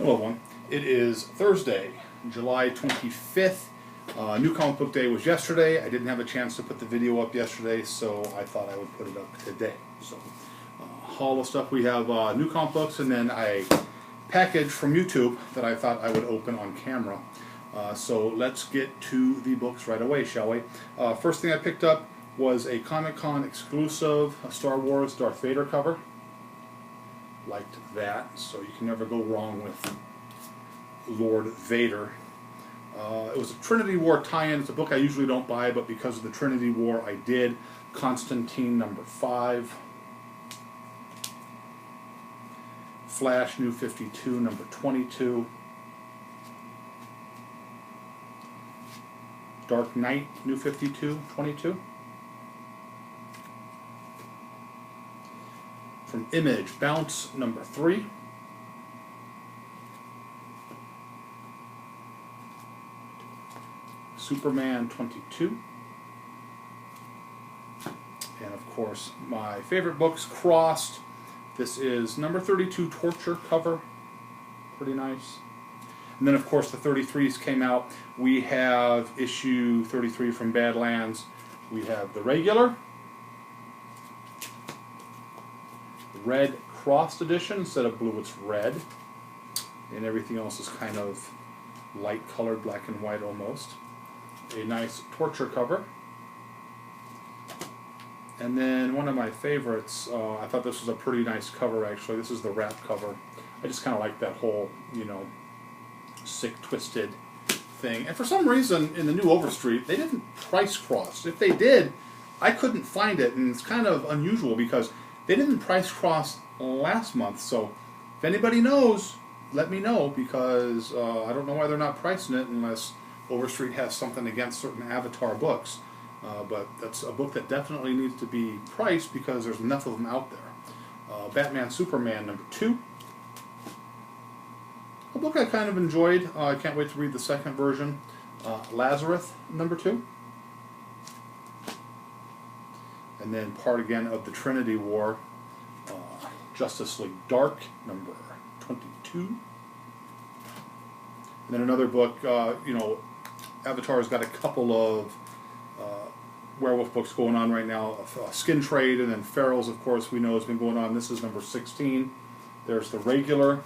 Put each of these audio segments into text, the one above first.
Hello, everyone. It is Thursday, July 25th. New Comic Book Day was yesterday. I didn't have a chance to put the video up yesterday, so I thought I would put it up today. So, all the stuff we have new comic books, and then a package from YouTube that I thought I would open on camera. So let's get to the books right away, shall we? First thing I picked up was a Comic-Con exclusive Star Wars Darth Vader cover. Liked that, so you can never go wrong with Lord Vader. It was a Trinity War tie-in. It's a book I usually don't buy, but because of the Trinity War I did. Constantine number 5. Flash New 52 number 22. Dark Knight New 52 22. From Image, Bounce number 3. Superman 22. And of course, my favorite books, Crossed. This is number 32 Torture cover. Pretty nice. And then of course the 33s came out. We have issue 33 from Badlands. We have the regular. Red Crossed edition. Instead of blue, it's red. And everything else is kind of light colored, black and white almost. A nice Torture cover. And then one of my favorites, I thought this was a pretty nice cover actually. This is the wrap cover. I just kind of like that whole, you know, sick, twisted thing. And for some reason in the new Overstreet, they didn't price cross. If they did, I couldn't find it. And it's kind of unusual because they didn't price cross last month. So if anybody knows, let me know, because I don't know why they're not pricing it unless Overstreet has something against certain Avatar books. But that's a book that definitely needs to be priced because there's enough of them out there. Batman Superman number 2. A book I kind of enjoyed. I can't wait to read the second version. Lazarus number 2. And then part again of the Trinity War. Justice League Dark number 22. And then another book, you know, Avatar's got a couple of werewolf books going on right now. Skin Trade, and then Ferals, of course, we know has been going on. This is number 16. There's the regular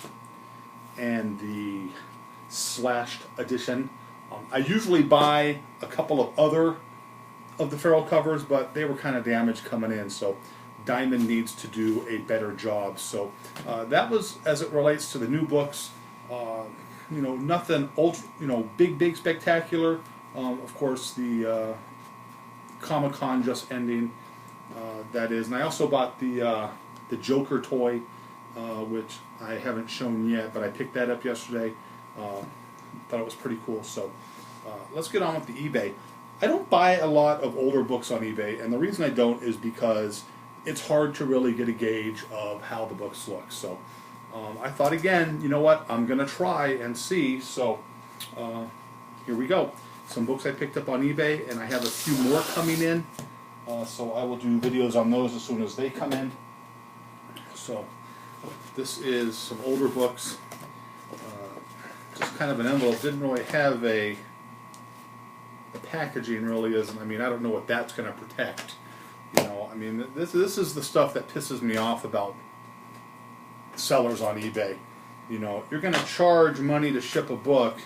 and the slashed edition. I usually buy a couple of other of the Feral covers, but they were kind of damaged coming in, so Diamond needs to do a better job. So that was as it relates to the new books. You know, nothing ultra, you know, big spectacular. Of course, the Comic-Con just ending. That is, and I also bought the Joker toy, which I haven't shown yet, but I picked that up yesterday. Thought it was pretty cool. So let's get on with the eBay. I don't buy a lot of older books on eBay, and the reason I don't is because it's hard to really get a gauge of how the books look. So I thought, again, you know what, I'm going to try and see. So here we go. Some books I picked up on eBay, and I have a few more coming in. So I will do videos on those as soon as they come in. So this is some older books. Just kind of an envelope. Didn't really have the packaging really isn't. I mean, I don't know what that's going to protect. You know, I mean, this is the stuff that pisses me off about sellers on eBay. You know, you're going to charge money to ship a book.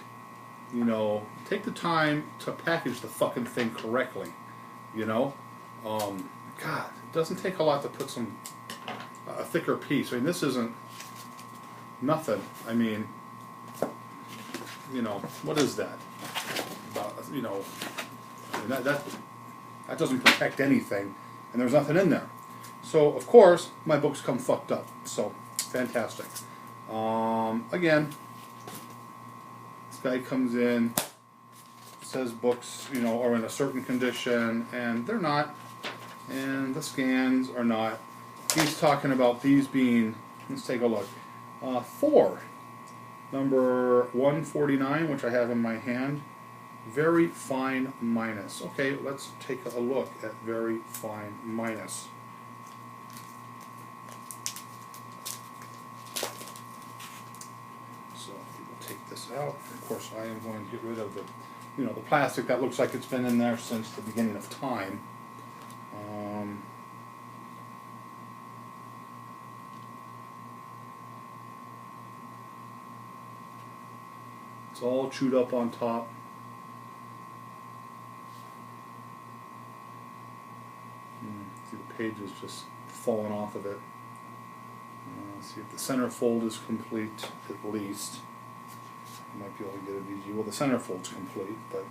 You know, take the time to package the fucking thing correctly. You know, God, it doesn't take a lot to put a thicker piece. I mean, this isn't nothing. I mean, you know, what is that? You know, I mean, that doesn't protect anything, and there's nothing in there. So of course my books come fucked up. So fantastic. Again, this guy comes in, says books, you know, are in a certain condition, and they're not, and the scans are not. He's talking about these being, let's take a look, 4, number 149, which I have in my hand. Very Fine Minus. Okay, let's take a look at Very Fine Minus. So take this out. Of course, I am going to get rid of the, the plastic that looks like it's been in there since the beginning of time. It's all chewed up on top. See, the page is just falling off of it. See if the center fold is complete, at least. I might be able to get a VG. Well, the center fold's complete, but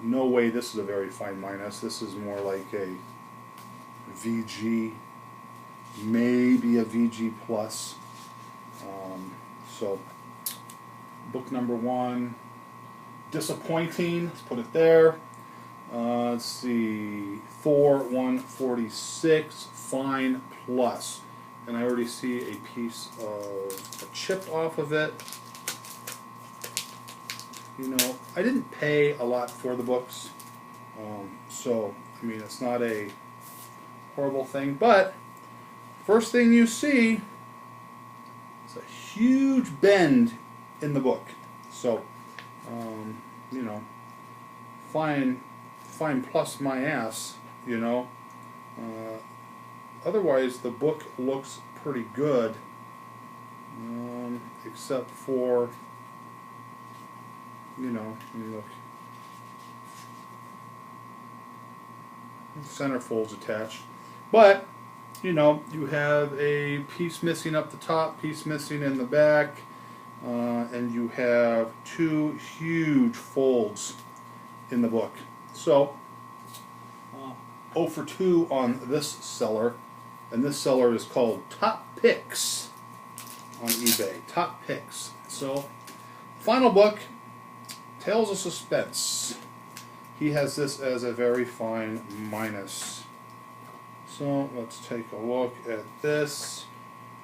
no way this is a very fine minus. This is more like a VG, maybe a VG plus. So, book number 1, disappointing. Let's put it there. Let's see, Thor 146, fine plus. And I already see a piece of a chip off of it. I didn't pay a lot for the books, so I mean it's not a horrible thing. But first thing you see is a huge bend in the book. So fine plus my ass. Otherwise, the book looks pretty good, except for, let me look. Center fold's attached. But, you have a piece missing up the top, piece missing in the back, and you have 2 huge folds in the book. So, 0 for 2 on this seller. And this seller is called Top Picks on eBay. Top Picks. So, final book, Tales of Suspense. He has this as a very fine minus. So, let's take a look at this.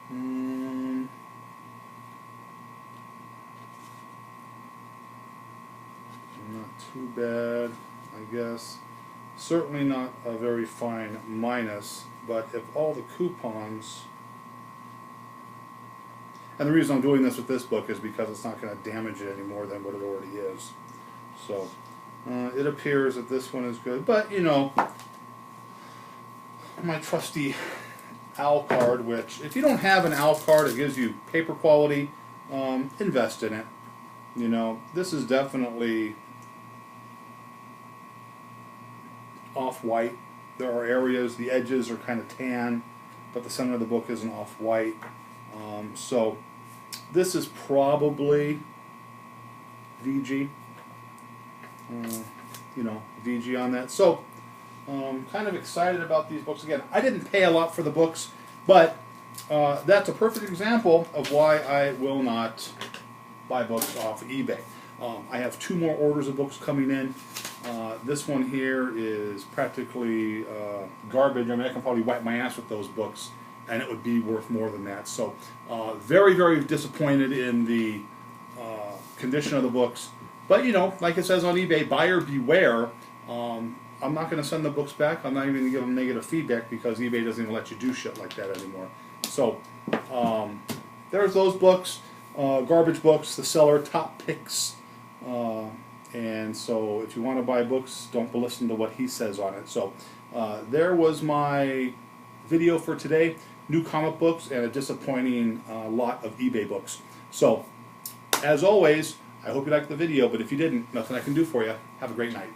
Not too bad, I guess. Certainly not a very fine minus. But if all the coupons, and the reason I'm doing this with this book is because it's not going to damage it any more than what it already is. So it appears that this one is good. But, my trusty OWL card, which if you don't have an OWL card, it gives you paper quality, invest in it. This is definitely off-white. There are areas, the edges are kind of tan, but the center of the book isn't off-white. So this is probably VG. VG on that. So kind of excited about these books. Again, I didn't pay a lot for the books, but that's a perfect example of why I will not buy books off eBay. I have 2 more orders of books coming in. This one here is practically garbage. I mean, I can probably wipe my ass with those books, and it would be worth more than that. So, very, very disappointed in the condition of the books. But, like it says on eBay, buyer beware. I'm not going to send the books back. I'm not even going to give them negative feedback because eBay doesn't even let you do shit like that anymore. So, there's those books, garbage books, the seller, Top Picks. And so if you want to buy books, don't listen to what he says on it. So there was my video for today. New comic books and a disappointing lot of eBay books. So as always, I hope you liked the video, but if you didn't, nothing I can do for you. Have a great night.